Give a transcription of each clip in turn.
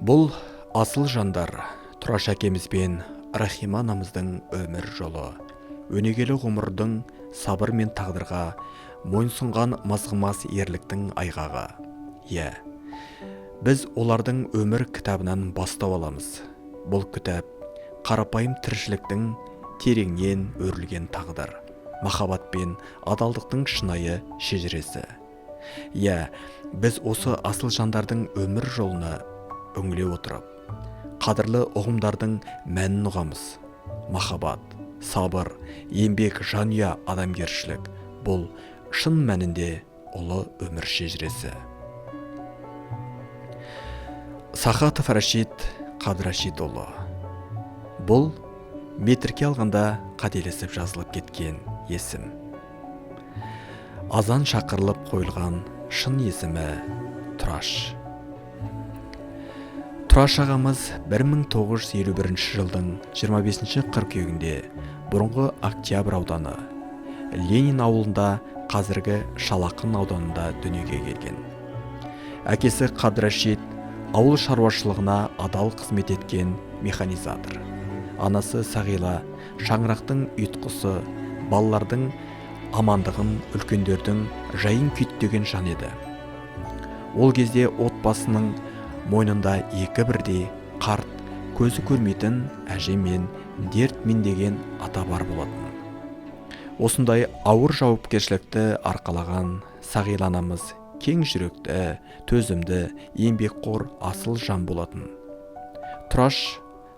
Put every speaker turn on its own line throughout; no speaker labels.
Бұл асыл жандар Тұраш әкеміз бен Рахима анамыздың өмір жолы. Өнегелі ғұмырдың сабыр мен тағдырға мойынсұнған мызғымас ерліктің айғағы. Біз олардың өмір кітабынан бастау аламыз. Бұл кітап қарапайым тіршіліктің тереңнен өрілген тағдыр, махаббат пен адалдықтың шынайы шежіресі. Біз осы асыл жандардың өмір жолына үңіле отырып, қадірлі ұғымдардың мәнін ұғамыз. Махаббат, сабыр, еңбек, жанұя, адамгершілік — бұл шын мәнінде ұлы өмір шежіресі. Сахатов Рашид Қабдрашидұлы. Бұл метрге алғанда қателесіп жазылып кеткен есім. Азан шақырылып қойылған шын есімі Тұраш. Тұраш ағамыз 1951 жылдың 25 қыркүйегінде бұрынғы Октябрь ауданы Ленин ауылында, қазіргі Шалақын ауданында дүниеге келген. Әкесі Қабдрашид ауыл шаруашылығына адал қызмет еткен механизатор. Анасы Сағила шаңырақтың ұйытқысы, балалардың амандығын, үлкендердің жайын күйттеген жан еді. Ол кезде отбасының мойнында екі бірдей қарт, көзі көрмейтін әже мен дерт меңдеген ата бар болатын. Осындай ауыр жауапкершілікті арқалаған Сағила анамыз кең жүректі, төзімді, еңбекқор асыл жан болатын. Тұраш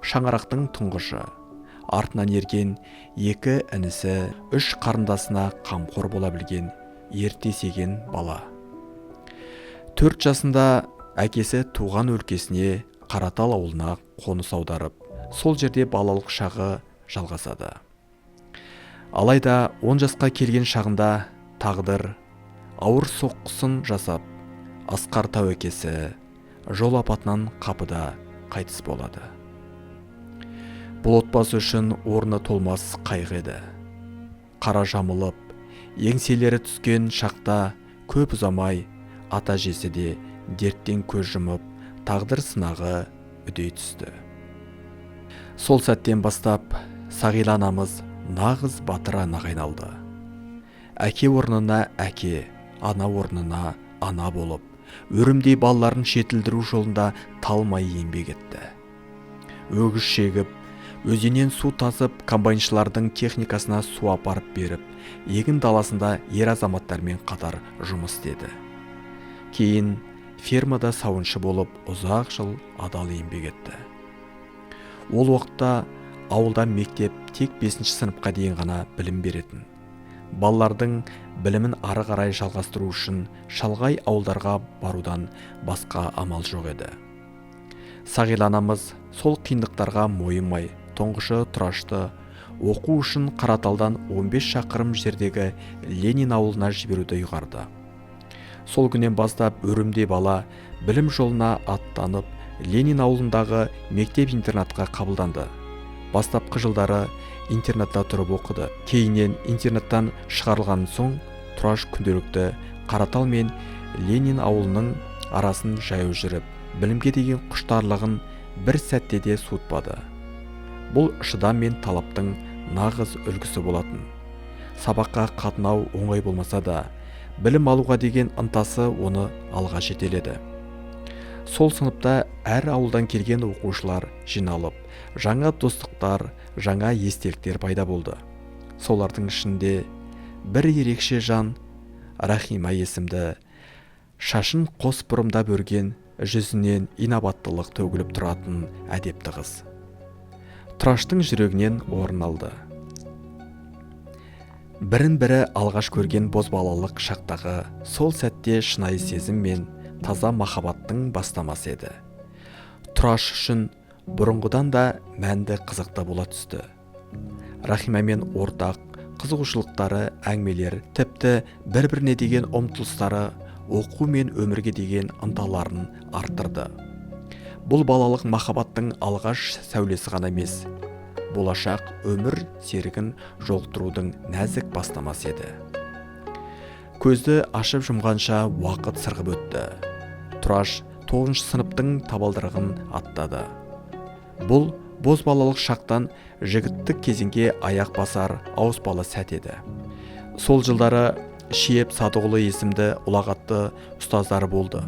шаңырақтың тұңғышы, артынан ерген екі інісі, үш қарындасына қамқор бола білген ерте есейген бала. 4 жасында әкесі туған өлкесіне, Қаратал ауылына қоныс аударып, сол жерде балалық шағы жалғасады. Алайда 10 жасқа келген шағында тағдыр ауыр соққысын жасап, Асқар Тәуекесі жол апатынан қапыда қайтыс болады. Бұл отбасы үшін орны толмас қайғы еді. Қара жамылып, еңселері түскен шақта көп ұзамай ата-әжесі де дерттен көз жұмып, тағдыр сынағы үдей түсті. Сол сәттен бастап Сағила анамыз нағыз батыр анаға айналды. Әке орнына әке, ана орнына ана болып, өрімдей балаларын жетілдіру жолында талмай еңбек етті. Өгіз шегіп, өзеннен су тасып, комбайншылардың техникасына су апарып беріп, егін даласында ер азаматтармен қатар жұмыс істеді. Кейін фермада сауыншы болып, ұзақ жыл адал еңбек етті. Ол уақытта ауылда мектеп тек 5 сыныпқа дейін ғана білім беретін. Балалардың білімін ары қарай жалғастыру үшін шалғай ауылдарға барудан басқа амал жоқ еді. Сағила анамыз сол қиындықтарға мойымай, тұңғышы Тұрашты оқу үшін Қараталдан 15 шақырым жердегі Ленин ауылына жіберуді ұйғарды. Сол күннен бастап өрімдей бала білім жолына аттанып, Ленин ауылындағы мектеп-интернатқа қабылданды. Бастапқы жылдары интернатта тұрып оқыды. Кейіннен интернаттан шығарылған соң Тұраш күнделікті Қаратал мен Ленин ауылының арасын жаяу жүріп, білімге деген құштарлығын бір сәтте де суытпады. Бұл шыдам мен талаптың нағыз үлгісі болатын. Сабаққа қатынау оңай болмаса да, білім алуға деген ынтасы оны алға жетеледі. Сол сыныпта әр ауылдан келген оқушылар жиналып, жаңа достықтар, жаңа естеліктер пайда болды. Солардың ішінде бір ерекше жан, Рахима есімді, шашын қос бұрымдап өрген, жүзінен инабаттылық төгіліп тұратын әдепті қыз. Тұраштың жүрегінен орын алды. Бірін-бірі алғаш көрген бозбалалық шақтағы сол сәтте шынайы сезім мен таза махаббаттың бастамасы еді. Тұраш үшін бұрынғыдан да мәнді қызықты бола түсті. Рахимамен ортақ қызығушылықтары, әңгімелер, тіпті бір-біріне деген ұмтылыстары оқу мен өмірге деген ынталарын арттырды. Бұл балалық махаббаттың алғаш сәулесі ғана емес, болашақ өмір серігін жолықтырудың нәзік бастамасы еді. Көзді ашып жұмғанша уақыт сырғып өтті. Тұраш 9 сыныптың табалдырығын аттады. Бұл бозбалалық шақтан жігіттік кезеңге аяқ басар ауыспалы сәт еді. Сол жылдары Шиеп Садығұлы есімді ұлағатты ұстаздары болды.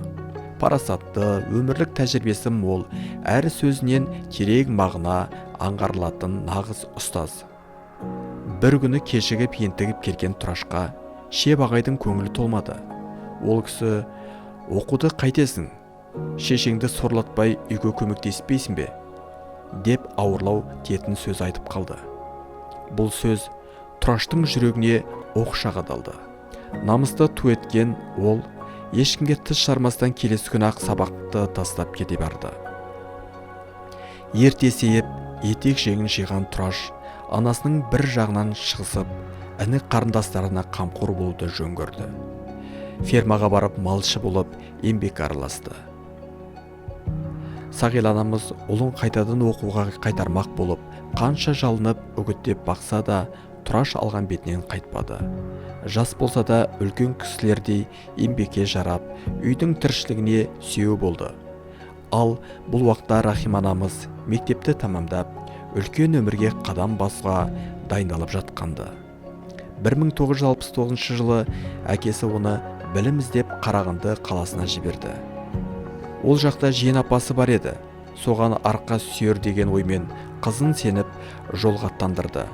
Парасатты, өмірлік тәжірибесі мол, әр сөзінен терең мағына аңғарылатын нағыз ұстаз. Бір күні кешігіп ентігіп келген Тұрашқа Шиеп ағайдың көңілі толмады. Ол кісі: «Оқуды қайтесің? Шешеңді сорлатпай үйге көмектеспейсің бе?» деп ауырлау тетін сөз айтып қалды. Бұл сөз Тұраштың жүрегіне оқ шағадалды. Намысты ту еткен ол ешкімге тіс жармастан келесі күні ақ сабақты тастап кете барды. Ерте сейіп, етек жеңін жиған Тұраш анасының бір жағынан шығысып, іні қарындастарына қамқор болуды жөн көрді. Фермаға барып малшы болып еңбек араласты. Сағил анамыз ұлын қайтадан оқуға қайтармақ болып, қанша жалынып үгіттеп бақса да, Тұраш алған бетінен қайтпады. Жас болса да үлкен кісілердей еңбекке жарап, үйдің тіршілігіне сүйеу болды. Ал бұл уақытта Рахима анамыз мектепті тамамдап, үлкен өмірге қадам басуға дайындалып жатқанды. 1969 жылы әкесі оны білім іздеп Қарағанды қаласына жіберді. Ол жақта жиен апасы бар еді. Соған арқа сүйер деген оймен қызын сеніп жолға аттандырды.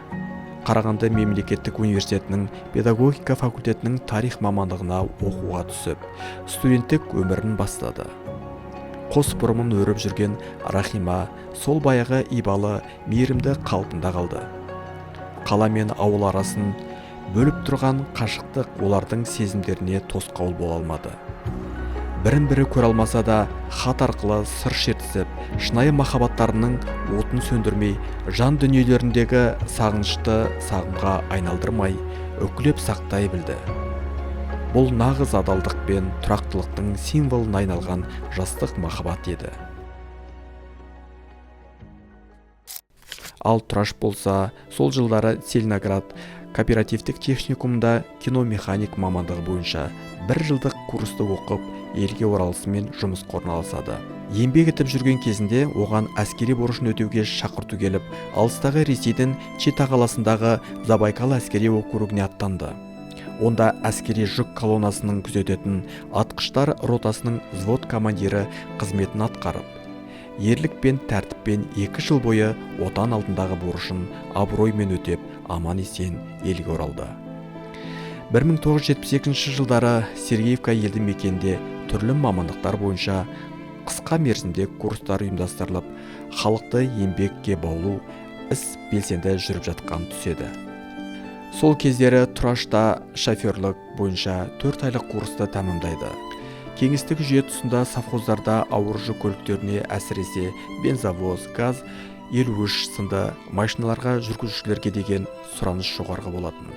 Қарағанды мемлекеттік университетінің педагогика факультетінің тарих мамандығына оқуға түсіп, студенттік өмірін бастады. Қос бұрымын өріп жүрген Рахима сол баяғы ибалы, мейірімді қалпында қалды. Қала мен ауыл арасын бөліп тұрған қашықтық олардың сезімдеріне тосқауыл бола алмады. Бірін-бірі көре алмаса да, хат арқылы сыр шертісіп, шынайы махаббаттарының отын сөндірмей, жан дүниелеріндегі сағынышты сағымға айналдырмай, үкілеп сақтай білді. Бұл нағыз адалдық пен тұрақтылықтың символына айналған жастық махаббат еді. Ал Тұраш болса, сол жылдары Целиноград кооперативтік техникумда киномеханик мамандығы бойынша 1 жылдық курсты оқып, елге оралысымен жұмыс орналасады. Еңбек етіп жүрген кезінде оған әскери борышын өтеуге шақырту келіп, алыстағы Ресейдің Чита қаласындағы Забайкал әскери округіне аттанды. Онда әскери жүк колоннасының күзететін атқыштар ротасының взвод командирі қызметін атқарып, ерлік пен тәртіппен 2 жыл бойы отан алдындағы борышын абыроймен өтеп, аман-есен елге оралды. 1972 жылдары Сергеевка елді мекенде түрлі мамандықтар бойынша қысқа мерзімде курстар ұйымдастырылып, халықты еңбекке баулу іс белсенді жүріп жатқан түседі. Сол кездері Тұрашта шоферлік бойынша 4 айлық курсты тәмамдайды. Кеңістік жүйе тұсында совхоздарда ауыр жүк көліктеріне, әсіресе бензовоз, газ 53 сынды машиналарға жүргізушілерге деген сұраныс жоғарғы болатын.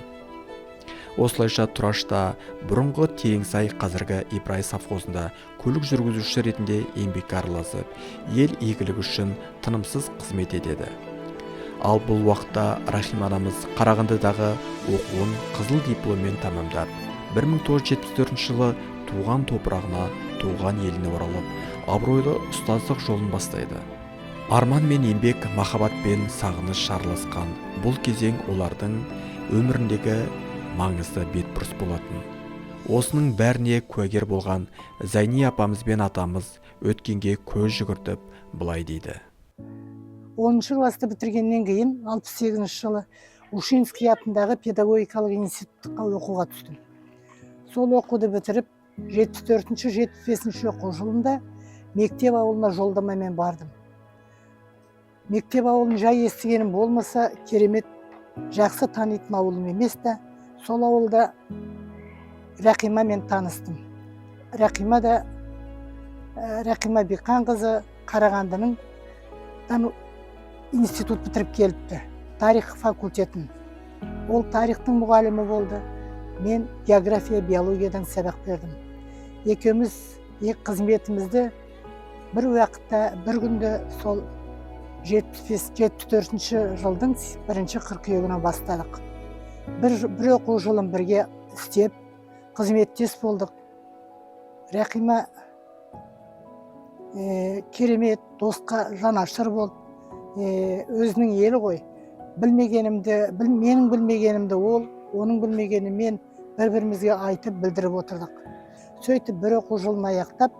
Осылайша Тұрашта бұрынғы Тереңсай қазіргі Ибрай совхозында көлік жүргізуші ретінде еңбекке араласып, ел игілігі үшін тынымсыз қызмет етеді. Ал бұл уақытта Рахима анамыз Қарағандыдағы оқуын қызыл дипломмен тәмамдап, 1974 жылы туған топырағына, туған еліне оралып, абыройлы ұстаздық жолын бастайды. Арман мен еңбек, махаббат пен сағыныш шарласқан бұл кезең олардың өміріндегі маңызды бетбұрыс болатын. Осының бәріне куәгер болған Зайни апамыз бен атамыз өткенге көз жүгіртіп былай дейді.
10 класты бітіргеннен кейін 68 жылы Ушинский атындағы педагогикалық институтқа оқуға түстім. Сол оқуды бітіріп, 74-75 оқу жылында мектеп ауылына жолдамамен бардым. Мектеп ауылын жай естігенім болмаса, керемет жақсы танитын ауылым емес та, сол ауылда Рахимамен таныстым. Рахима Беканқызы Қарағандының институт бітіріп келіпті, тарих факультетін. Ол тарихтың мұғалімі болды. Мен география, биологиядан сабақ бердім. Екеуміз қызметімізді бір уақытта, бір күнде сол 74 жылдың 1 қыркүйегінен бастадық. Бір оқу жылын бірге істеп, қызметтес болдық. Рахима керемет, досқа жанашыр болды. Өзінің елі ғой. Менің білмегенімді ол, оның білмегенін мен бір-бірімізге айтып білдіріп отырдық. Сөйтіп бір оқу жылын аяқтап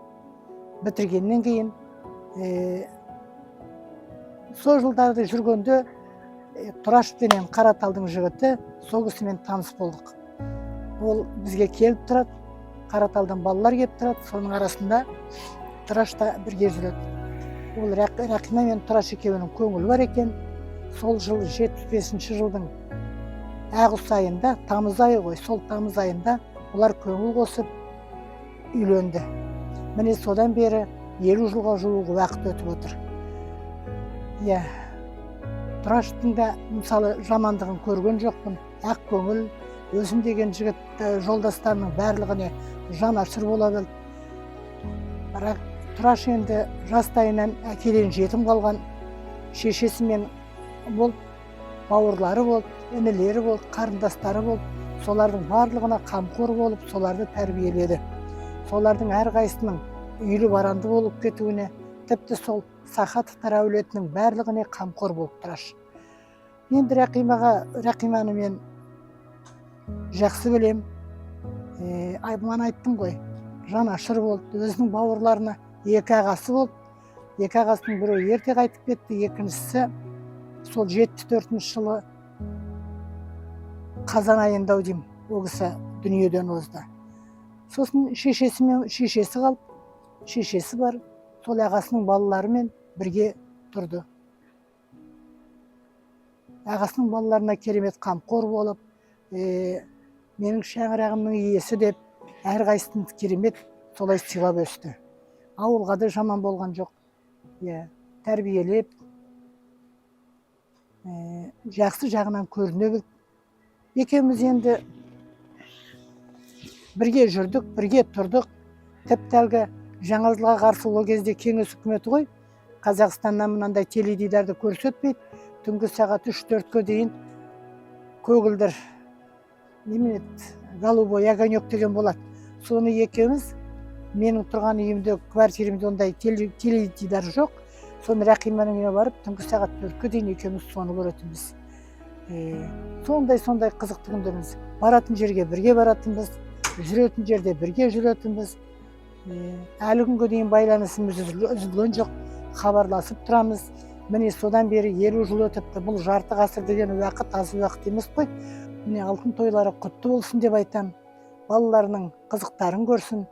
бітіргеннен кейін сол жылдарды жүргенде Тұрашев пенен Қараталдың жігіті сол кісімен таныс болдық. Ол бізге келіп тұрады, Қараталдан балалар келіп тұрады, соның арасында Тұрашта бірге жүреді. Ол Рақима мен Тұраш екеуінің көңілі бар екен. Сол жыл 75-ші жылдың Ағыс айында, тамыз айы ғой, сол тамыз айында олар көңіл қосып үйленді. Міне содан бері 50 жылға жуық уақыт өтіп отыр. Тұраштың да мысалы жамандығын көрген жоқпын. Ақ көңіл, өзім деген жігіт жолдастарының барлығына жанашыр бола білді. Бірақ Тұраш енді жастайынан әкеден жетім қалған, шешесімен болды, бауырлары болды, інілері болды, қарындастары болды. Солардың барлығына қамқор болып, соларды тәрбиеледі. Солардың әрқайсының үйлі баранды болып кетуіне, тіпті сол Сахатовтар әулетінің барлығына қамқор болып Тұраш. Енді Рақиманы мен жақсы білем. Мана айттым ғой, жанашыр болды, өзінің бауырларына екі ағасы болды. Екі ағасының бірі ерте қайтып кетті, екіншісі сол 74-ші жылы қазан айында деймін, ол кісі дүниеден озды. Сосын шешесі қалып, шешесі бар, сол ағасының балаларымен бірге тұрды. Ағасының балаларына керемет қамқор болып, менің шаңырағымның иесі деп, әрқайсысын керемет солай сыйлап өсті. Ауылға да жаман болған жоқ. Тәрбиелеп, жақсы жағынан көріне білді. Екеуміз енді бірге жүрдік, бірге тұрдық. Тіпті әлгі жаңа жылға қарсы ол кезде кеңес үкіметі ғой, Қазақстаннан мынандай теледидарды көрсетпейді. Түнгі сағат 3-4-ке дейін көгілдір голубой огонек деген болады. Соны екеуміз, менің тұрған үйімде, квартирамда ондай теледидар жоқ. Соны Рақиманың үйіне барып, түнгі сағат 4-ке дейін екеуміз соны көретінбіз. Сондай қызықты күндеріміз. Баратын жерге бірге баратынбыз, жүретін жерде бірге жүретінбіз. Әлі күнге дейін байланысымыз үзілген жоқ, хабарласып тұрамыз. Міне содан бері 50 жыл өтіпті. Бұл жарты ғасыр деген уақыт аз уақыт емес қой. Міне алтын тойлары құтты болсын деп айтам. Балаларының қызықтарын көрсін.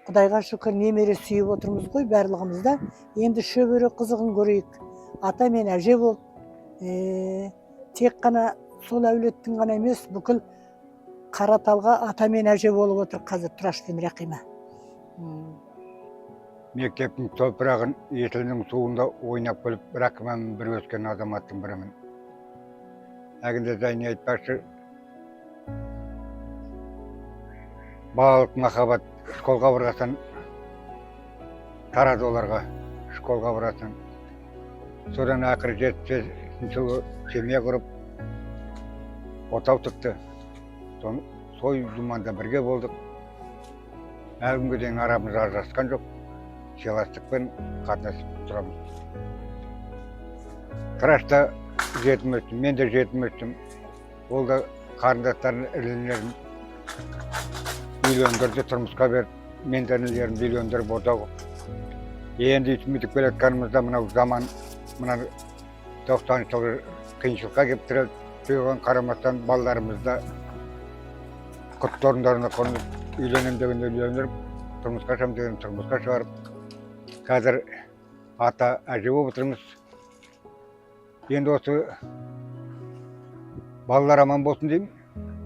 Құдайға шүкір немере сүйіп отырмыз ғой барлығымызда. Енді шөбере қызығын көрейік. Ата мен әже болды. Тек қана сол әулеттің ғана емес, бүкіл Қараталға ата мен әже болып отыр қазір Тұраш пен Рақима.
Мектептің топырағын есілінің суында ойнап көліп, Рақимамен бір өскен азаматтың бірімін. Әгінде зайны айтпақшы, балалық махаббат школға барғасан, тарады оларға школға барғасан. Содан ақыры 75-ші жылы семья құрып, отау тұтты. Сой думанда бірге болдық. Әлгінге дейін арамыз ажырасқан жоқ. Сыйластықпен қатынасып тұрамыз. Тұрашта жетім өстім, мен де жетім өстім. Ол да қарындастарын, інілерін үйлендірді, тұрмысқа берді. Мен де інілерін үйлендіріп отау. Енді үйтіп келеткенімізде мынау заман, мына 90 жылғы қиыншылыққа келіп тірелді. Соған қарамастан балаларымызда құтты орындарына қонып, үйленем дегенде үйлендіріп, тұрмысқа шығам деген тұрмысқа шығарып, қазір ата әже болып отырмыз. Енді осы балалар аман болсын деймін.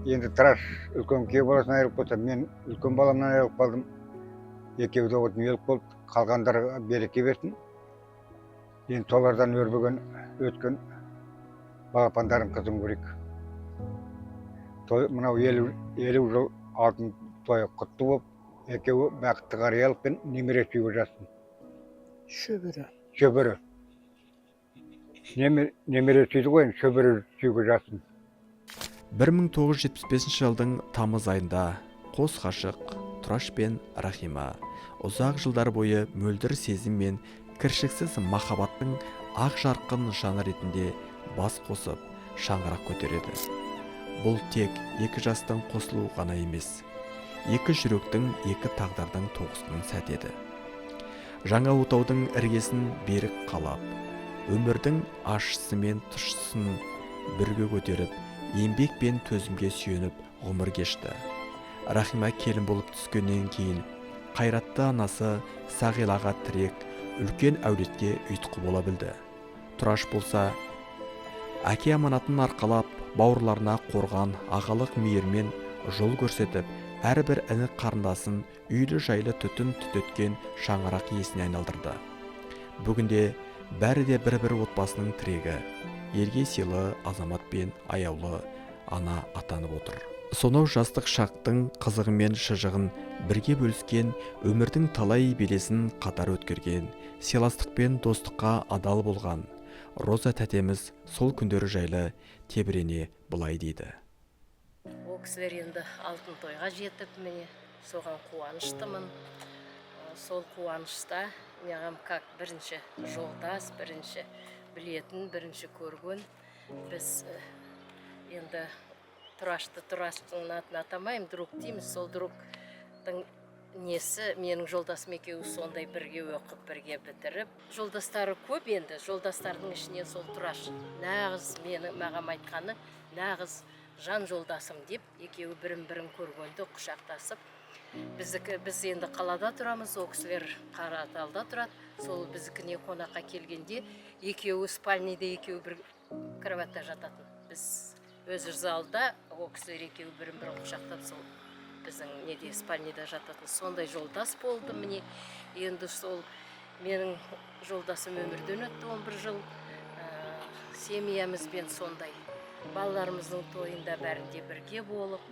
Енді Тұраш үлкен күйеу баласынан айырылып болса, мен үлкен баламнан айырылып қалдым. Екеуі де дүниелік болды, қалғандарға береке берсін. Енді солардан өрбіген, өткен балапандарын қызын көрейік. Мынау 50 жыл алтын тойы құтты болып, екеуі бақытты қариялық пен немере сүйіп жатсын. Шөбере. Немере сүйді ғой, шөбере сүйіп жатсын.
1975 жылдың тамыз айында қос ғашық Тұраш пен Рахима ұзақ жылдар бойы мөлдір сезім мен кіршіксіз махаббаттың ақ жарқын нышаны ретінде бас қосып шаңырақ көтереді. Бұл тек екі жастың қосылуы ғана емес, екі жүректің, екі тағдырдың тоғысының сәті еді. Жаңа отаудың іргесін берік қалап, өмірдің ащысы мен тұщысын бірге көтеріп, еңбек пен төзімге сүйеніп ғұмыр кешті. Рахима келін болып түскеннен кейін қайратты анасы Сағилаға тірек, үлкен әулетке ұйытқы бола білді. Тұраш болса, әке аманатын арқалап, бауырларына қорған ағалық мейірмен жол көрсетіп, әрбір іні қарындасын үйлі жайлы түтін түтеткен шаңырақ иесіне айналдырды. Бүгінде бәрі де бір отбасының тірегі, елге сыйлы азамат пен аяулы ана атанып отыр. Сонау жастық шақтың қызығы мен шыжығын бірге бөліскен, өмірдің талай белесін қатар өткерген, сыйластық пен достыққа адал болған Роза тәтеміз сол күндері жайлы тебірене былай дейді.
Ол кісілер енді алтын тойға жетіп, міне соған қуаныштымын. Сол қуанышта неғам как бірінші жолдас, бірінші білетін, бірінші көрген. Біз енді Тұрашты атын атамайым, друг дейміз. Сол другтың несі, менің жолдасым екеуі сондай бірге оқып, бірге бітіріп. Жолдастары көп енді, жолдастардың ішінен сол Тұраш нағыз маған айтқаны, нағыз жан жолдасым деп, екеуі бірін көргенде құшақтасып. Біз енді қалада тұрамыз, ол кісілер Қараталда тұрады. Сол біздікіне қонаққа келгенде, екеуі спальныйда, екеуі бір кроватта жататын. Біз өзі залда, ол кісілер екеуі бірін құшақтап, сол біздің неде спальныйда жататын. Сондай жолдас болды міне. Енді сол менің жолдасым өмірден өтті 11 жыл. Семьямызбен сондай. Балаларымыздың тойында бәрінде бірге болып,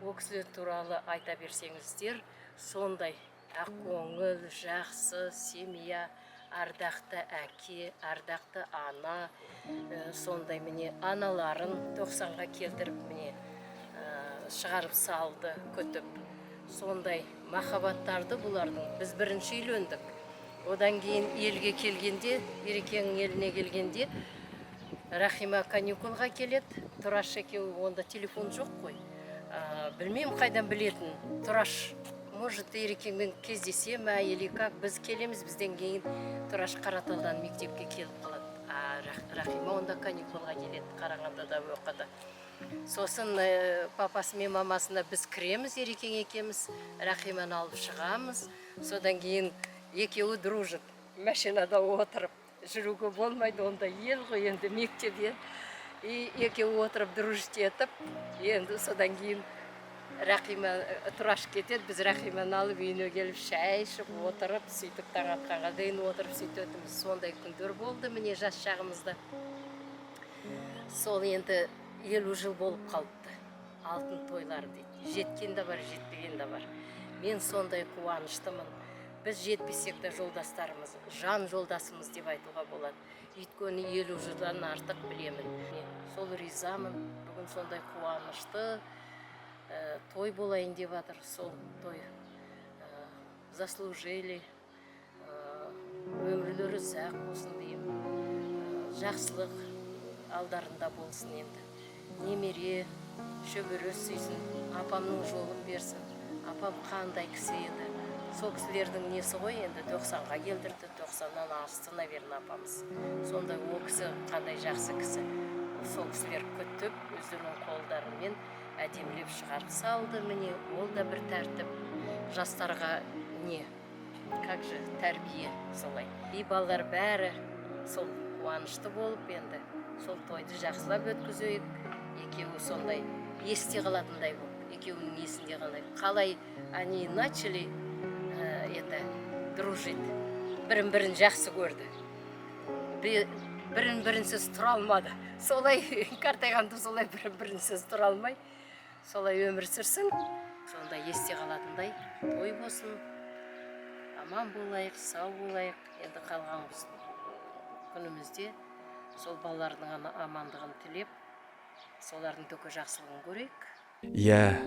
ол кісілер туралы айта берсеңіздер, сондай ақкөңіл, жақсы семья, ардақты әке, ардақты ана, сондай міне аналарын 90-ға келтіріп міне шығарып салды, күтіп. Сондай махаббаттарды бұлардың. Біз бірінші үйлендік. Одан кейін елге келгенде, Ерекеңнің еліне келгенде, Рахима каникулға келеді. Тұраш екеуі, онда телефон жоқ қой. Білмеймін қайдан білетін. Тұраш, может, Ерекеңмен кездесе ме, или как, біз келеміз, бізден кейін Тұраш Қараталдан мектепке келіп қалады. Рахима онда каникулға келеді, Қарағандыда оқыды. Сосын папасы мен мамасына біз кіреміз, Ерекең екеміз, Рахиманы алып шығамыз. Содан кейін екеуі дружит, машинада отырып. Жүруге болмайды, онда ел ғой, енді мектебе. Екеуі отырып дружит етіп, енді содан кейін Рахима Тұраш кетеді, біз Рахиманы алып үйіне келіп шай ішіп, отырып, сөйтіп таң атқанға дейін отырып сөйтетіміз. Сондай күндер болды міне жас шағымызда. Сол енді 50 жыл болып қалыпты. Алтын тойлар дейді. Жеткен де бар, жетпеген де бар. Мен сондай қуаныштымын. Біз жетпесек те жолдастарымыз, жан жолдасымыз деп айтуға болады. Өйткені 50 жылдан артық білемін. Сол ризамын. Бүгін сондай қуанышты той болайын деп жатыр. Сол той заслужили, өмірлері ұзақ болсын деймін. Жақсылық алдарында болсын енді. Немере, шөбере сүйсін, апамның жолын берсін. Апам қандай кісі еді. Сол кісілердің несі ғой, енді 90-ға келдірді, 90-нан асты, наверное, апамыз. Сонда ол кісі қандай жақсы кісі. Сол кісілер күтіп, өздерінің қолдарымен әдемілеп шығарып салды міне. Ол да бір тәртіп. Жастарға не? Как же тәрбие солай. И балалар бәрі сол қуанышты болып енді. Сол тойды жақсылап өткізейік. Екеуі сондай есте қалатындай болып. Екеуінің есінде қалай они начали дружить. Бірін жақсы көрді. Бірін-бірінсіз тұра алмады. Солай қартайғанда солай бірін-бірінсіз тұра алмай, солай өмір сүрсін. Сонда есте қалатындай той болсын. Аман болайық, сау болайық. Енді қалған күнімізде сол балалардың амандығын тілеп, солардың төкі жақсылығын көрейік.
Иә,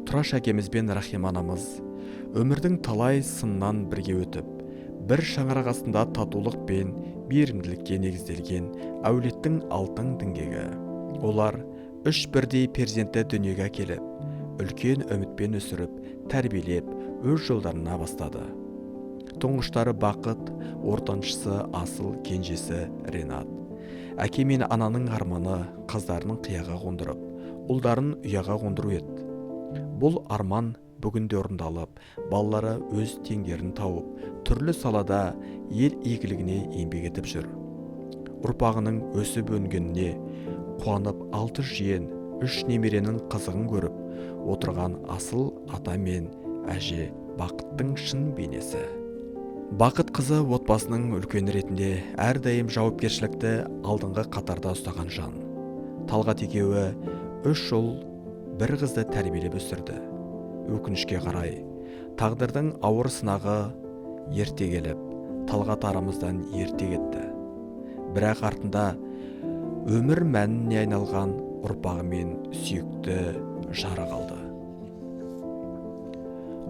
Тұраш әкеміз бен Рахима анамыз Өмірдің талай сыннан бірге өтіп, бір шаңырақ астында татулық пен мейірімділікке негізделген әулеттің алтын діңгегі. Олар 3 бірдей перзентті дүниеге әкеліп, үлкен үмітпен өсіріп, тәрбиелеп, өз жолдарына бастады. Тұңғыштары Бақыт, ортаншысы Асыл, кенжесі Ренат. Әке мен ананың арманы қыздарының қияға қондырып, ұлдарын ұяға қондыру еді. Бұл арман бүгінде орындалып, балалары өз теңдерін тауып, түрлі салада ел игілігіне еңбек етіп жүр. Ұрпағының өсіп өнгеніне қуанып 6 жиен, 3 немеренің қызығын көріп отырған Асыл ата мен әже Бақыттың шын бейнесі. Бақыт қызы отбасының үлкені ретінде әрдайым жауапкершілікті алдыңғы қатарда ұстаған жан. Талғат екеуі 3 ұл, 1 қызды тәрбиелеп өсірді. Өкінішке қарай, тағдырдың ауыр сынағы ерте келіп, Талғат арамыздан ерте кетті. Бірақ артында өмір мәніне айналған ұрпағы мен сүйікті жары қалды.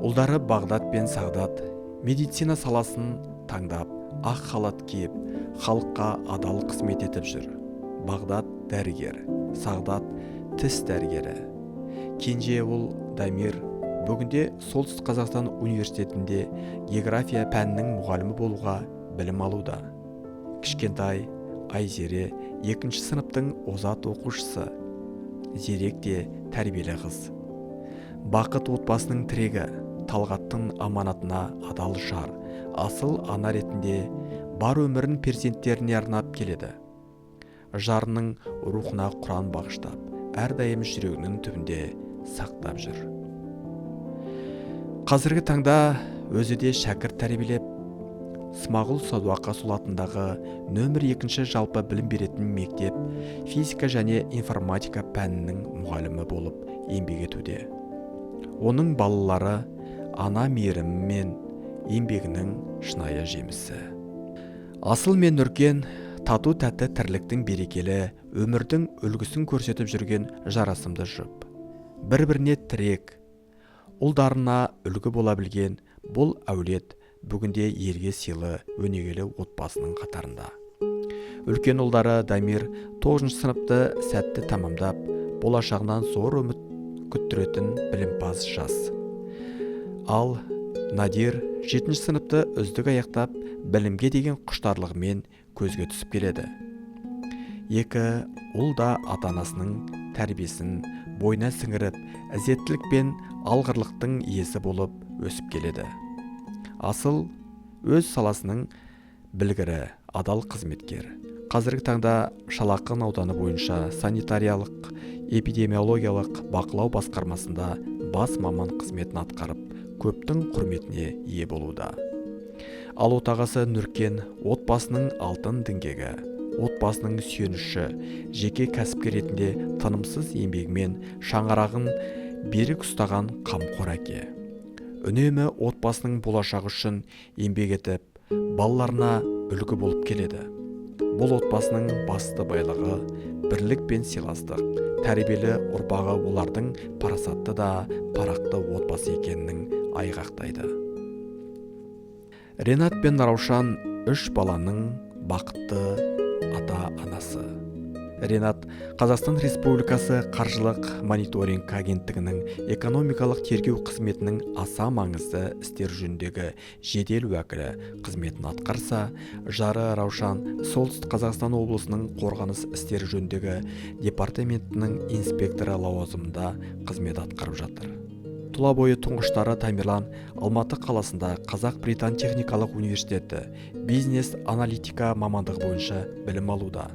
Ұлдары Бағдат пен Сағдат медицина саласын таңдап, ақ халат киіп, халыққа адал қызмет етіп жүр. Бағдат дәрігер, Сағдат тіс дәрігері. Кенже ұл Дамир бүгінде Солтүстік Қазақстан университетінде география пәнінің мұғалімі болуға білім алуда. Кішкентай Айзере 2 сыныптың озат оқушысы. Зерек те тәрбиелі қыз. Бақыт отбасының тірегі, Талғаттың аманатына адал жар, асыл ана ретінде бар өмірін перзенттеріне арнап келеді. Жарының рухына Құран бағыштап, әрдайым жүрегінің түбінде сақтап жүр. Қазіргі таңда өзі де шәкірт тәрбиелеп, Смағұл Садуақасұлы атындағы нөмір 2 жалпы білім беретін мектеп физика және информатика пәнінің мұғалімі болып еңбек етуде. Оның балалары ана мейірімі мен еңбегінің шынайы жемісі. Асыл мен Нұркен тату тәтті тірліктің берекелі, өмірдің үлгісін көрсетіп жүрген жарасымды жұп. Бір-біріне тірек, ұлдарына үлгі бола білген бұл әулет бүгінде елге сыйлы өнегелі отбасының қатарында. Үлкен ұлдары Дамир 9 сыныпты сәтті тамамдап, болашағынан зор үміт күттіретін білімпаз жас. Ал Надир 7 сыныпты үздік аяқтап, білімге деген құштарлығымен көзге түсіп келеді. 2 ұл да ата-анасының тәрбиесін бойына сіңіріп, ізеттілік пен алғырлықтың иесі болып өсіп келеді. Асыл өз саласының білгірі, адал қызметкер. Қазіргі таңда Шалақын ауданы бойынша санитариялық, эпидемиологиялық бақылау басқармасында бас маман қызметін атқарып, көптің құрметіне ие болуда. Ал отағасы Нұркен отбасының алтын діңгегі, отбасының сүйеніші, жеке кәсіпкер ретінде тынымсыз еңбегімен шаңырағын берік ұстаған қамқор әке. Үнемі отбасының болашағы үшін еңбек етіп, балаларына үлгі болып келеді. Бұл отбасының басты байлығы бірлік пен сыйластық, тәрбиелі ұрпағы олардың парасатты да парақты отбасы екенінің айғақтайды. Ренат пен Раушан 3 баланың бақытты ата-анасы. Ренат Қазақстан Республикасы қаржылық мониторинг агенттігінің экономикалық тергеу қызметінің аса маңызды істер жөніндегі жедел уәкілі қызметін атқарса, жары Раушан Солтүстік Қазақстан облысының қорғаныс істер жөніндегі департаментінің инспекторы лауазымында қызмет атқарып жатыр. Тұла бойы тұңғыштары Тамерлан Алматы қаласында Қазақ-Британ техникалық университеті бизнес-аналитика мамандығы бойынша білім алуда.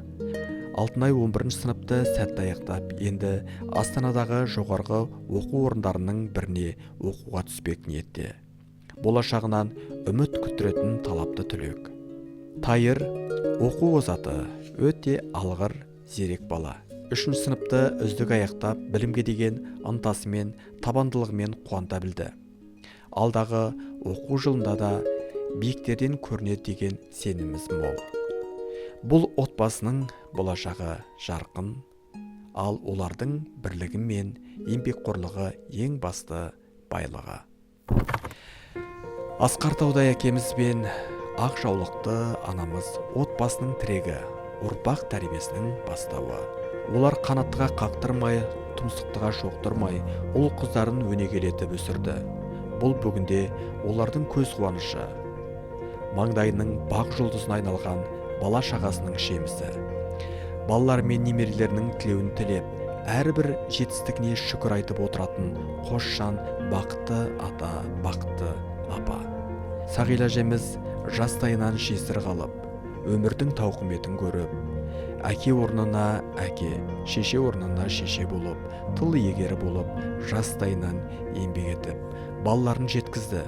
Алтынай 11 сыныпты сәтті аяқтап, енді Астанадағы жоғарғы оқу орындарының біріне оқуға түспек ниетте. Болашағынан үміт күттіретін талапты түлек. Тайыр оқу озаты, өте алғыр, зерек бала. 3 сыныпты үздік аяқтап, білімге деген ынтасымен, табандылығымен қуанта білді. Алдағы оқу жылында да биіктерден көрінеді деген сеніміміз мол. Бұл отбасының болашағы жарқын, ал олардың бірлігі мен еңбекқорлығы ең басты байлығы. Асқар Таудай әкеміз бен ақ жаулықты анамыз отбасының тірегі, ұрпақ тәрбиесінің бастауы. Олар қанаттыға қақтырмай, тұмсықтыға шоқтырмай, ұл қыздарын өнегелетіп өсірді. Бұл бүгінде олардың көз қуанышы, маңдайының бақ жұлдызына айналған бала шағасының жемісі. Балалар мен немерелерінің тілеуін тілеп, әрбір жетістігіне шүкір айтып отыратын қос жан бақытты ата, бақытты апа. Сағила әжеміз жастайынан жесір қалып, өмірдің тауқыметін көріп, әке орнына әке, шеше орнына шеше болып, тыл егері болып, жастайынан еңбек етіп, балаларын жеткізді.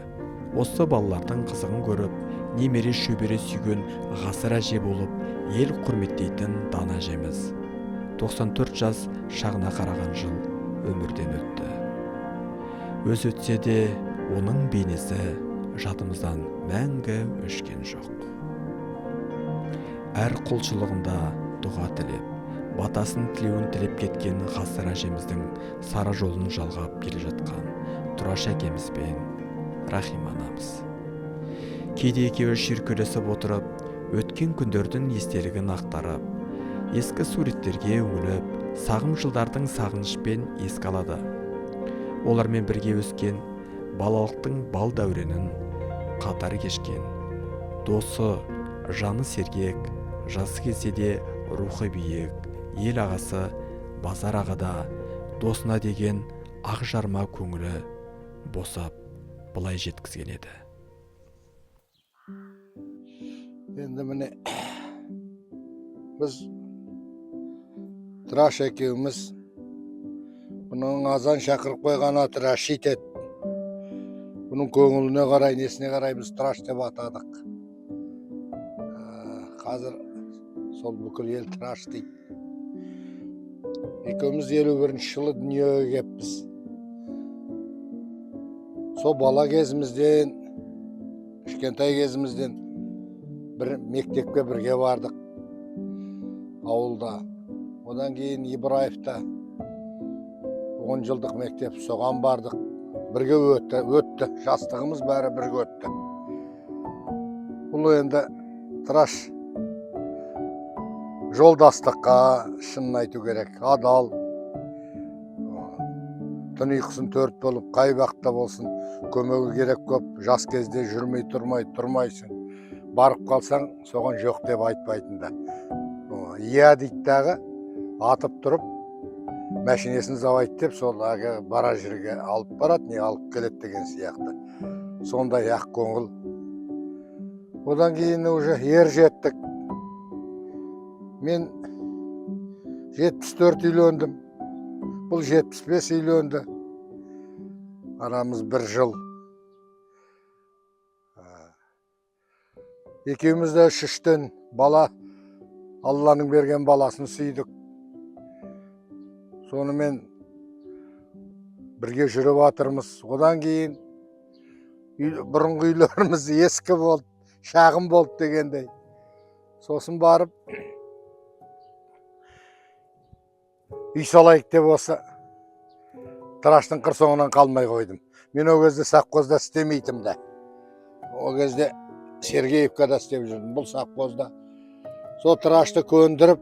Осы балалардың қызығын көріп, немере шөбере сүйген ғасыр әже болып, ел құрметтейтін дана әжеміз. 94 жас шағына қараған жыл өмірден өтті. Өз өтсе де, оның бейнесі жадымыздан мәңгі өшкен жоқ. Әр құлшылығында дұға тілеп, батасын тілеуін тілеп кеткен ғасыр әжеміздің сара жолын жалғап келе жатқан Тұраш әкеміз бен Рахима анамыз. Кейде екеуі шүйіркелесіп отырып, өткен күндердің естелігін ақтарып, ескі суреттерге үңіліп, сағым жылдардың сағынышпен еске алады. Олармен бірге өскен, балалықтың бал дәуренін қатар кешкен, досы, жаны сергек, жасы келсе де рухы биік, ел ағасы Базар ағада досына деген ақ жарма көңілі босап былай жеткізген еді.
Енді міне біз Тұраш екеуміз бұның азан шақырып қойған аты Рашид еді. Бұның көңіліне қарай, несіне қарай біз Тұраш деп атадық. Қазір сол бүкіл ел Тұраш дейді. Екеуміз 51-ші жылы дүниеге кеппіз. Сол бала кезімізден, кішкентай кезімізден бір мектепке бірге бардық ауылда. Одан кейін Ибраевта 10 жылдық мектеп, соған бардық. Бірге өтті. Жастығымыз бәрі бірге өтті. Бұл енді Тұраш жолдастыққа, шынын айту керек, адал. Түн ұйқысын 4 болып, қай уақытта болсын, көмегі керек көп. Жас кезде жүрмей тұрмайсың. Барып қалсаң, соған жоқ деп айтпайтын да. Иә дейді дағы, атып тұрып, мәшинесін завайт деп, сол бара жерге алып барады, не алып келеді деген сияқты. Сондай ақ көңіл. Одан кейін уже ер жеттік. Мен 74 үйлендім. Бұл 75 үйленді. Арамыз 1 жыл. Екеуміз де 3-тен бала, Алланың берген баласын сүйдік. Сонымен бірге жүріп атырмыз. Одан кейін бұрынғы үйлеріміз ескі болды, шағын болды дегендей. Сосын барып үй салайық деп осы Тұраштың қыр соңынан қалмай қойдым. Мен о кезде совхозда істемейтім де. О кезде Сергеевкада істеп жүрдім. Бұл совхозда. Сол Тұрашты көндіріп,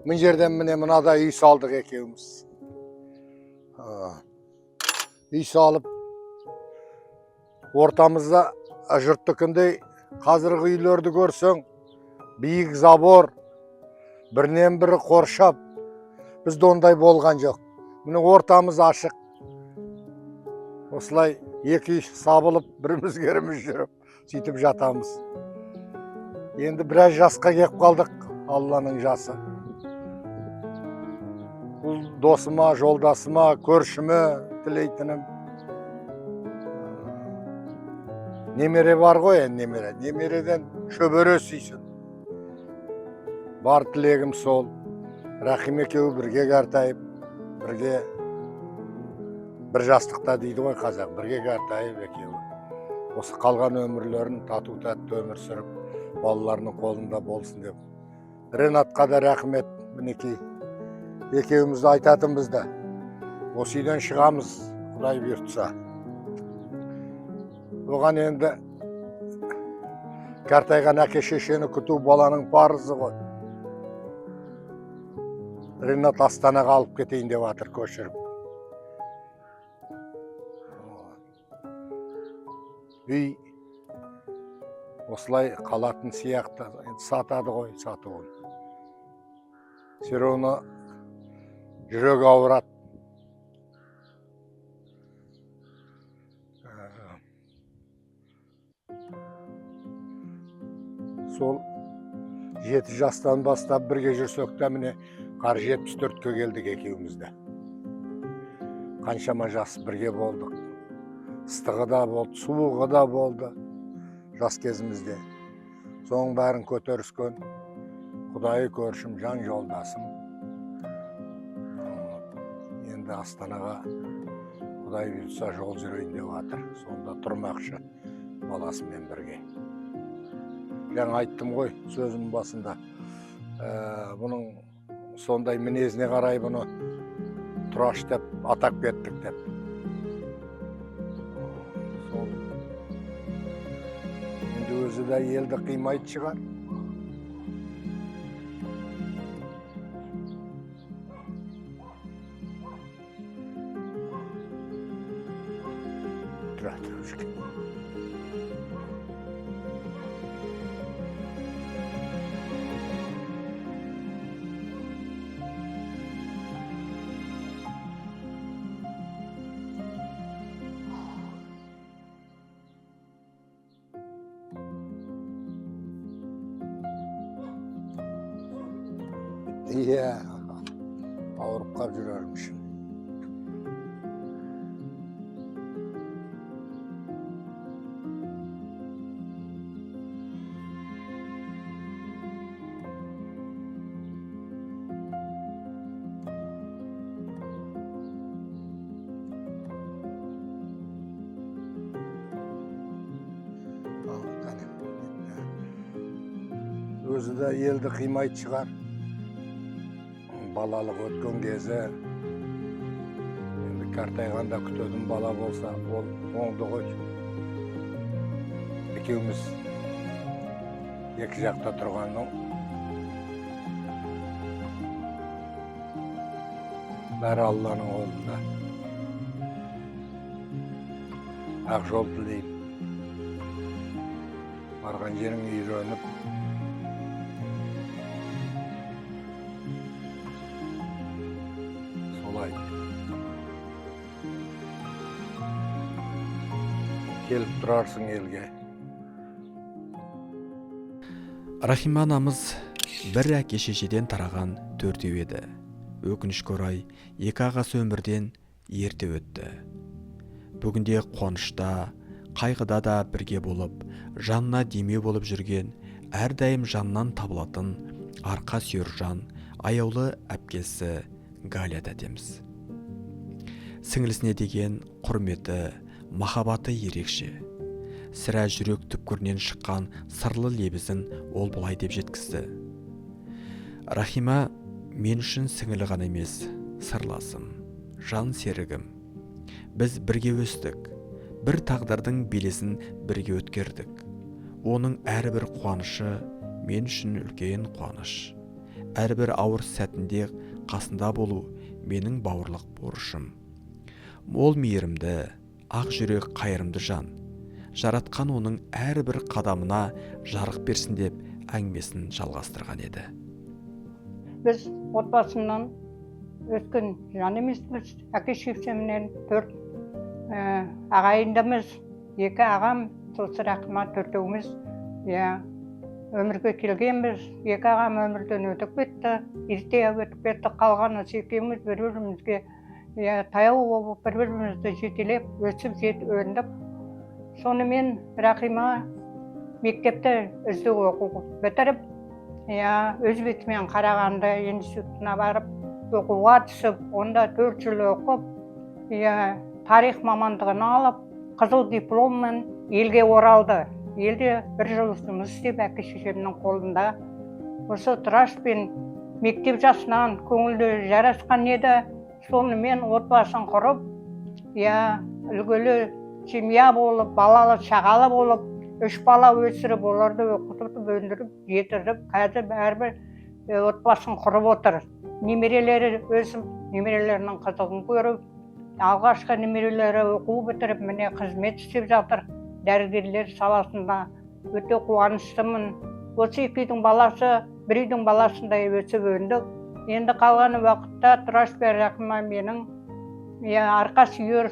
мен жерден міне мынадай үй салдық екеуміз. Үй салып, ортамызда жұрттыкіндей қазіргі үйлерді көрсең, биік забор, бірінен бірі қоршап, бізде ондай болған жоқ. Міне ортамыз ашық. Осылай екі үй сабылып, біріміз жүріп, сөйтіп жатамыз. Енді біраз жасқа кеп қалдық, Алланың жасы. Бұл досыма, жолдасыма, көршіме тілейтінім. Немере бар ғой, немере. Немереден шөбере сүйсін. Бар тілегім сол. Рахим екеуі бірге қартайып, бірге бір жастықта дейді ғой қазақ, бірге қартайып екеуі. Осы қалған өмірлерін тату-тәтті өмір сүріп, балаларының қолында болсын деп. Ренатқа да рахмет, мінекей. Екеуімізді айтатынбыз да. Осы үйден шығамыз, Құдай бұйыртса. Оған енді қартайған әке шешені күту баланың парызы ғой. Ринат Астанаға алып кетейін деп жатыр, көшіріп. Үй осылай қалатын сияқты сатады ғой, сатуын. Сероны жүрегі ауырады. Сол 7 жастан бастап бірге жүрсек те міне қар 74-ке келдік екеумізде. Қаншама жас бірге болдық. Ыстығы да болды, суығы да болды жас кезімізде. Соның бәрін көтеріскен Құдайы көршім, жан жолдасым. Енді Астанаға Құдай бұйыртса жол жүрейін деп жатыр. Сонда тұрмақшы баласымен бірге. Жаңа айттым ғой сөзім басында. Бұның сондай мінезіне қарай бұны Тұраш деп атап кеттік деп. Сол енді өзі де елді қимайды шығар. Иә, ауырып қап жүрермішін. Өзі де елді қимайды шығар. Балалық өткен кезі, енді қартайғанда күтетін бала болса, ол оңды ғой. Екеуміз екі жақта тұрғанның бәрі Алланың қолында. Ақ жол тілеймін. Барған жерің үйреніп, келіп тұрарсың елге.
Рахима анамыз бір әке шешеден тараған төртеу еді. Өкінішке орай екі ағасы өмірден ерте өтті. Бүгінде қуанышта, қайғыда да бірге болып, жанына демеу болып жүрген, әрдайым жаннан табылатын арқа сүйер жан, аяулы әпкесі Галя тәтеміз. Сіңілісіне деген құрметі, махаббаты ерекше. Сірә жүрек түпкірінен шыққан сырлы лебізін ол бұлай деп жеткізді. Рахима мен үшін сіңілі ғана емес, сырласым, жан серігім. Біз бірге өстік, бір тағдырдың белесін бірге өткердік. Оның әрбір қуанышы мен үшін үлкен қуаныш. Әрбір ауыр сәтінде қасында болу менің бауырлық борышым. Мол мейірімді, ақ жүрек қайырымды жан. Жаратқан оның әрбір қадамына жарық берсін деп әңгімесін жалғастырған еді.
Біз отбасымнан өткен жан емеспіз. Әке шешемнен 4 ағайындымыз. 2 ағам, сосы Рахима, 4-еуміз өмірге келгенбіз. 2 ағам өмірден өтіп кетті. Ерте өтіп кетті. Қалғаны екеуміз бір-бірімізге таяу болып, бір-бірімізді жетелеп, өсіп өндіп. Сонымен Рахима мектепті үздік оқу бітіріп, өз бетімен Қарағанды институтына барып, оқуға түсіп, онда 4 жыл оқып, тарих мамандығын алып, қызыл дипломмен елге оралды. Елде 1 жыл жұмыс істеп, әке шешемнің қолында. Осы Тұрашпен мектеп жасынан көңілді жарасқан еді. Сонымен отбасын құрып, үлгілі семья болып, балалы шағалы болып, 3 бала өсіріп, оларды оқытып, өндіріп, жетіріп, қазір бәрібір отбасын құрып отыр. Немерелері өсіп, немерелерінің қызығын көріп, алғашқы немерелері оқу бітіріп, міне қызмет істеп жатыр. Дәрігерлер саласында өте қуаныштымын. Осы 2 үйдің баласы, 1 үйдің баласындай өсіп өндік. Енді қалған уақытта Тұрашбай Рахима менің арқа сүйер,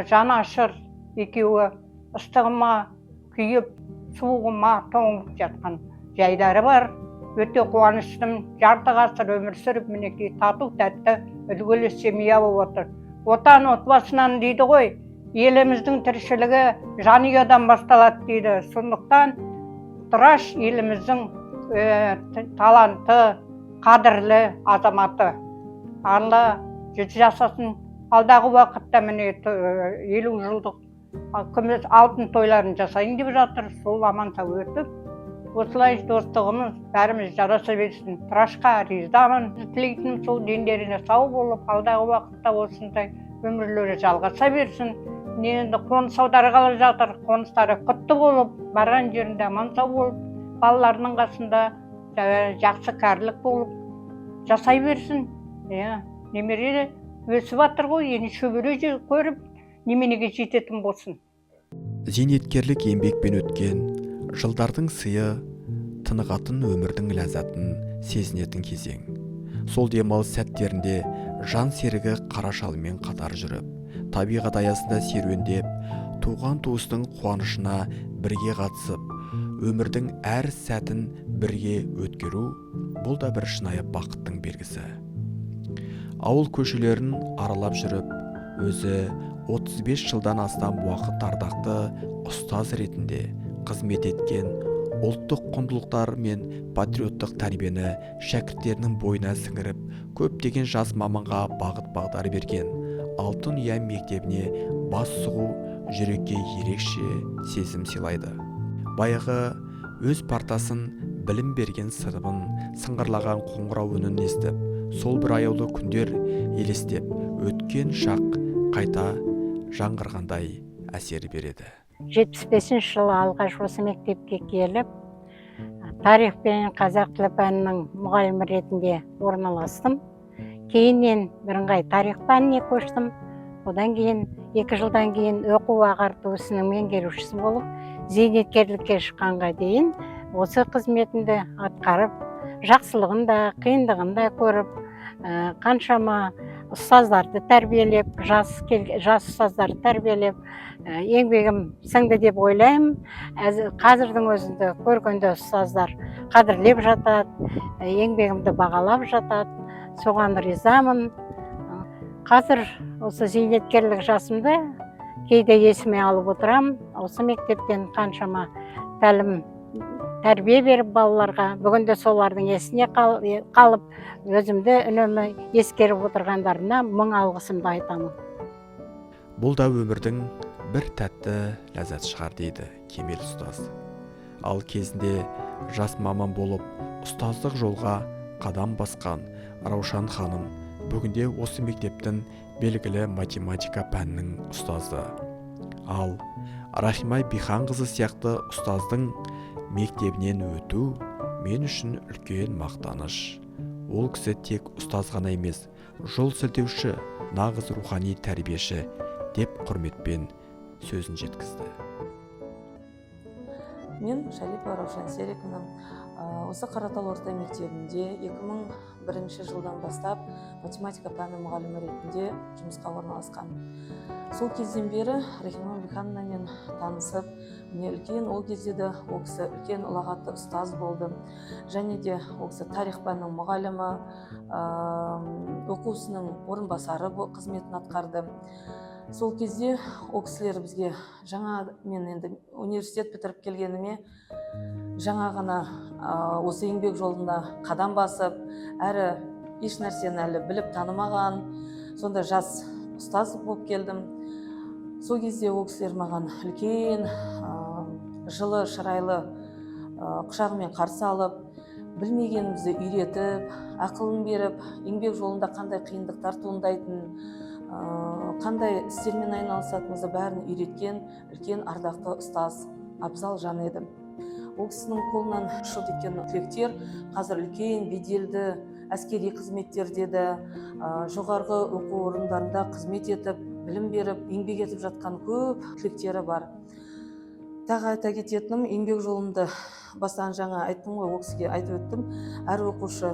жаны ашыр екеуі ыстығыма күйіп, суығыма тоңып жатқан жайлары бар. Өте қуаныштым. Жарты ғасыр өмір сүріп, мінекей тату тәтті үлгілі семья болып отыр. Отан отбасынан дейді ғой, еліміздің тіршілігі жанұядан басталады дейді. Сондықтан Тұраш еліміздің таланты, қадірлі азаматы. Алла жүз жасасын. Алдағы уақытта міне 50 жылдық күміс алтын тойларын жасайын деп жатыр. Сол аман-сау өтіп, осылай достығымыз бәріміз жараса берсін. Тұрашқа ризамын. Тілейтінім сол дендеріне сау болып, алдағы уақытта осындай өмірлері жалғаса берсін. Енді қоныс аударғалы жатыр. Қоныстары құтты болып, барған жерінде аман-сау болып, балаларының қасында жақсы кәрілік болып жасай берсін. Немере өсіп жатыр ғой, енді шөбере көріп, неменеге жететін болсын.
Зейнеткерлік еңбекпен өткен жылдардың сыйы тынығатын өмірдің ләззатын сезінетін кезең. Сол демалыс сәттерінде жан серігі қара шалмен қатар жүріп, табиғат аясында серуендеп, туған туыстың қуанышына бірге қатысып, өмірдің әр сәтін бірге өткеру, бұл да бір шынайы бақыттың белгісі. Ауыл көшелерін аралап жүріп, өзі 35 жылдан астам уақыт ардақты ұстаз ретінде қызмет еткен, ұлттық құндылықтар мен патриоттық тәрбиені шәкірттерінің бойына сіңіріп, көптеген жас маманға бағыт-бағдар берген Алтын Ұя мектебіне бас сұғу жүрекке ерекше сезім сыйлайды. Баяғы өз партасын білім берген сыныбын сыңғырлаған қоңырау үнін естіп, сол бір аяулы күндер елестеп, өткен шақ қайта жаңғырғандай әсер береді.
75 жылы алғаш осы мектепке келіп, тарих пен қазақ тілі пәнінің мұғалімі ретінде орналастым. Кейіннен бірыңғай тарих пәніне көштім. Одан кейін 2 жылдан кейін оқу ағарту ісінің меңгерушісі болып, зейнеткерлікке шыққанға дейін осы қызметімді атқарып, жақсылығын да, қиындығын да көріп, қаншама ұстаздарды тәрбиелеп, жас ұстаздарды тәрбиелеп, еңбегім сіңді деп ойлаймын. Қазірдің өзінде көргенде ұстаздар қадірлеп жатады, еңбегімді бағалап жатады. Соған ризамын. Қазір осы зейнеткерлік жасымды кейде есіме алып отырам. Осы мектептен қаншама тәрбие беріп балаларға, бүгінде солардың есіне қалып, өзімді үнемі ескеріп отырғандарына мың алғысымды айтамын.
Бұл да өмірдің бір тәтті ләззат шығар дейді Кемел ұстаз. Ал кезінде жас маман болып, ұстаздық жолға қадам басқан Раушан ханым бүгінде осы мектептің белгілі математика пәнінің ұстазы. Ал Рахима Биханқызы сияқты ұстаздың мектебінен өту мен үшін үлкен мақтаныш. Ол кісі тек ұстаз ғана емес, жол сілтеуші, нағыз рухани тәрбиеші деп құрметпен сөзін жеткізді.
Мен Шарипова Раушан Сериковна осы Қаратал орта мектебінде 2001 жылдан бастап математика пәні мұғалімі ретінде жұмысқа орналасқан. Сол кезден бері Рахима Бихановнамен танысып, үлкен ол кезде де ол кісі үлкен ұлағатты ұстаз болды. Және де ол кісі тарих пәнінің мұғалімі, оқушының орынбасары қызметін атқарды. Сол кезде ол кісілер бізге мен енді университет бітіріп келгеніме жаңа ғана осы еңбек жолында қадам басып, әрі еш нәрсені әлі біліп танымаған, сонда жас ұстаз болып келдім. Сол кезде ол кісілер маған үлкен, жылы, шырайлы құшағымен қарсы алып, білмегенімізді үйретіп, ақылын беріп, еңбек жолында қандай қиындықтар туындайтынын қандай істермен айналысатынымызды бәрін үйреткен үлкен ардақты ұстаз Абзал жан еді. Ол кісінің қолынан шыт еткен түлектер қазір үлкен беделді әскери қызметтерде де, жоғарғы оқу орындарында қызмет етіп, білім беріп, еңбек етіп жатқан көп түлектері бар. Тағы айта кететінім, еңбек жолымды бастан жаңа айттым ғой, ол кісіге айтып өттім. Әр оқушы,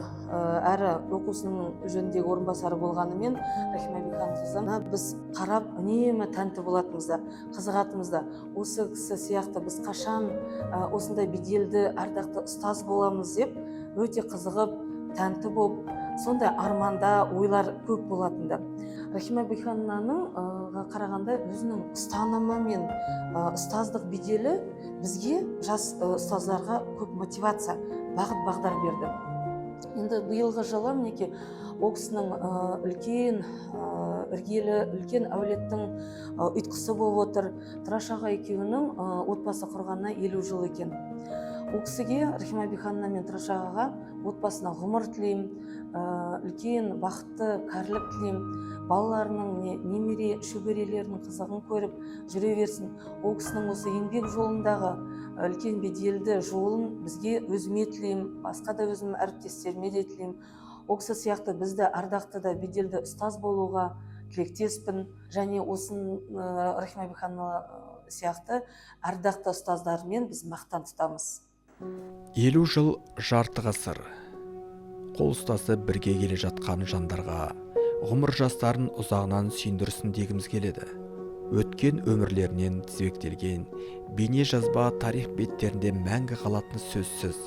әрі оқусының жөніндегі орынбасары болғанымен, Рахима Бекханқызы біз қарап үнемі тәнті болатынымызда, қызығатынымызда, осы кісі сияқты біз қашан осындай беделді, ардақты ұстаз боламыз деп, өте қызығып, тәнті болып, сондай арманда ойлар көп болатынды. Рахима Бекхананың қарағанда өзінің ұстанымы мен ұстаздық беделі бізге, жас ұстаздарға көп мотивация, бағыт бағдар берді. Енді биылғы жылы мінекей ол кісінің үлкен іргелі, үлкен әулеттің ұйытқысы болып отыр. Тұраш аға екеуінің отбасы құрғанына 50 жыл екен. Ол кісіге, Рахима Бекханна мен Тұраш ағаға отбасына ғұмыр тілеймін, үлкен бақытты кәрілік тілеймін, балаларының, немере шөберелерінің қызығын көріп жүре берсін. Ол кісінің осы еңбек жолындағы үлкен беделді жолын бізге өзіме тілеймін, басқа да өзім әріптестеріме де тілеймін. Ол кісі сияқты бізді ардақты да беделді ұстаз болуға тілектеспін, және осын Рахима Бекханна сияқты ардақты ұстаздармен біз мақтан тұтамыз.
50 жыл жарты ғасыр. Қол ұстасы бірге келе жатқан жандарға ғұмыр жастарын ұзағынан сүйіндірсін дегіміз келеді. Өткен өмірлерінен тізбектелген бейне жазба тарих беттерінде мәңгі қалатыны сөзсіз.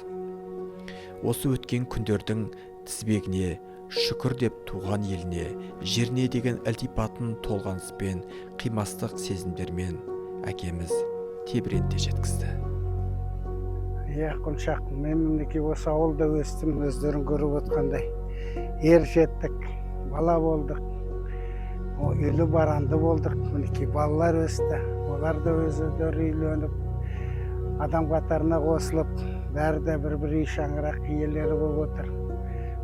Осы өткен күндердің тізбегіне шүкір деп туған еліне, жеріне деген ілтипатын толғаныспен, қимастық сезімдермен әкеміз тебіренте жеткізді.
Құлшақ, мен мінекей осы ауылда өстім, өздерің көріп отқандай. Ер жеттік, бала болдық, үйлі баранды болдық, мінекей балалар өсті, олар да өздері үйленіп, адам қатарына қосылып, бәрі де бір үй шаңырақ иелері болып отыр.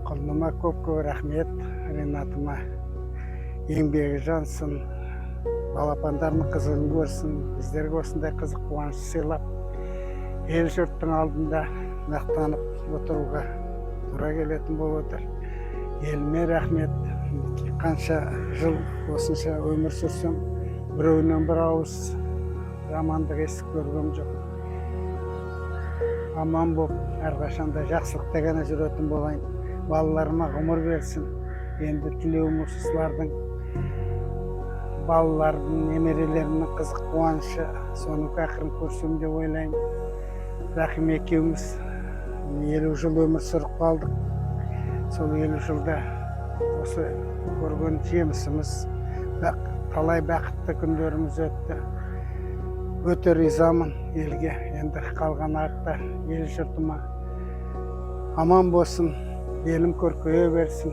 Құлыныма көп рахмет, Ренатыма еңбегі жансын, балапандарының қызығын көрсін, біздерге осындай қызық қуаныш сыйлап, ел жұрттың алдында мақтанып отыруға тура келетін болып отыр. Еліме рахмет. Қанша жыл осынша өмір сүрсем, біреуінен бір ауыз жамандық естіп көргем жоқ. Аман болып, әрқашанда жақсылықта ғана жүретін болайын. Балаларыма ғұмыр берсін. Енді тілеуім осылардың балалардың, немерелерінің қызық қуанышы, соның ақырын көрсем деп ойлаймын. Рахим екеуміз 50 жыл өмір сүріп қалдық. Сол 50 жылда осы көрген жемісіміз, талай бақытты күндеріміз өтті. Өте ризамын елге, енді қалған артта ел жұртыма аман болсын, елім көркейе берсін,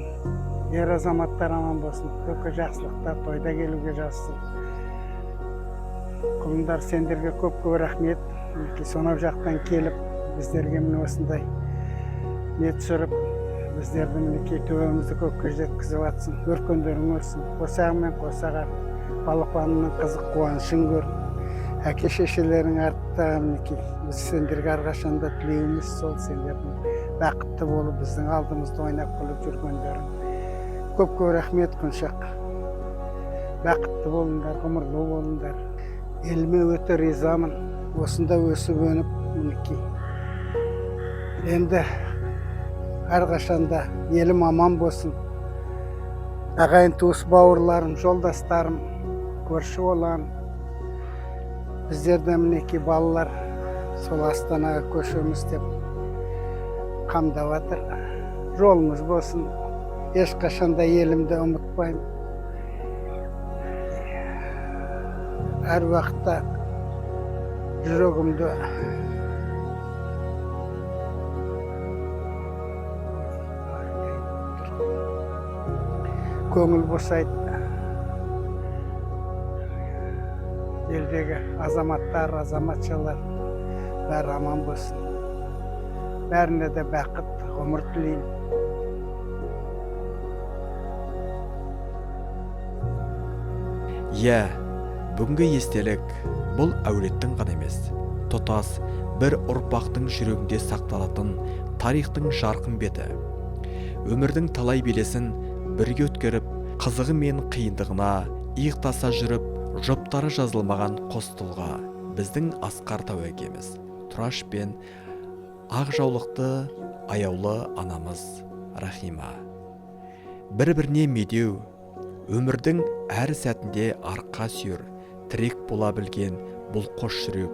ер азаматтар аман болсын, көпке жақсылықта тойда келуге жазсын. Құлындар, сендерге көп рахмет. Сонау жақтан келіп, біздерге міне осындай не түсіріп, біздерді мінекей төбемізді көкке жеткізіп атсын, өркендерің өсін, қосағымен қосағар, балапанының қызық қуанышын көр. Әке шешелерің артта мінекей, біз сендерге әрқашанда тілеуіміз сол, сендердің бақытты болып, біздің алдымызда ойнап күліп жүргендерің. Көп рахмет, Құлшақ. Бақытты болыңдар, ғұмырлы болыңдар. Еліме өте ризамын. Осында өсіп өніп мінекей. Енді әрқашанда елім аман болсын. Ағайын туыс бауырларым, жолдастарым, көрші olan. Біздерде мінекей балалар сол Астанаға көшеміз деп қамдап жатыр. Жолымыз болсын. Ешқашанда елімді ұмытпаймын. Әр уақытта жүрегімді көңіл босайды. Елдегі азаматтар, азаматшалар бәрі аман болсын. Бәріне де бақыт, ғұмыр тілеймін.
Иә, бүгінгі естелік бұл әулеттің ғана емес, тұтас бір ұрпақтың жүрегінде сақталатын тарихтың жарқын беті. Өмірдің талай белесін бірге өткеріп, қызығы мен қиындығына иықтаса жүріп, жұптары жазылмаған қос тұлға біздің Асқар тәуекеміз, Тұраш пен ақ жаулықты аяулы анамыз Рахима. Бір-біріне медеу, өмірдің әр сәтінде арқа сүйер, тірек бола білген бұл қос жүрек,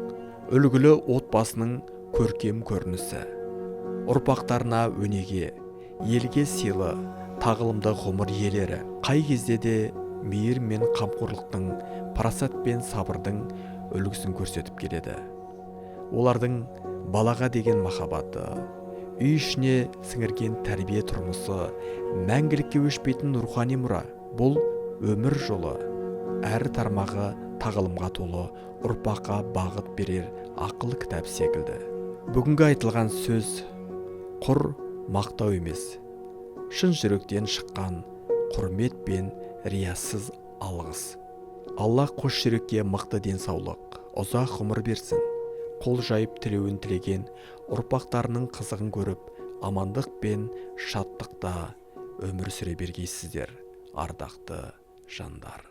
үлгілі отбасының көркем көрінісі. Ұрпақтарына өнеге, елге сыйлы, тағылымды ғұмыр иелері, қай кезде де мейір мен қамқорлықтың, парасат пен сабырдың үлгісін көрсетіп келеді. Олардың балаға деген махаббаты, үй ішіне сіңірген тәрбие тұрмысы, мәңгілікке өшпейтін рухани мұра. Бұл өмір жолы, әр тармағы тағылымға толы, ұрпаққа бағыт берер ақыл кітап секілді. Бүгінгі айтылған сөз құр мақтау емес, шын жүректен шыққан құрмет пен риясыз алғыс. Алла қос жүрекке мықты денсаулық, ұзақ ғұмыр берсін. Қол жайып тілеуін тілеген ұрпақтарының қызығын көріп, амандық пен шаттықта өмір сүре бергейсіздер, ардақты жандар.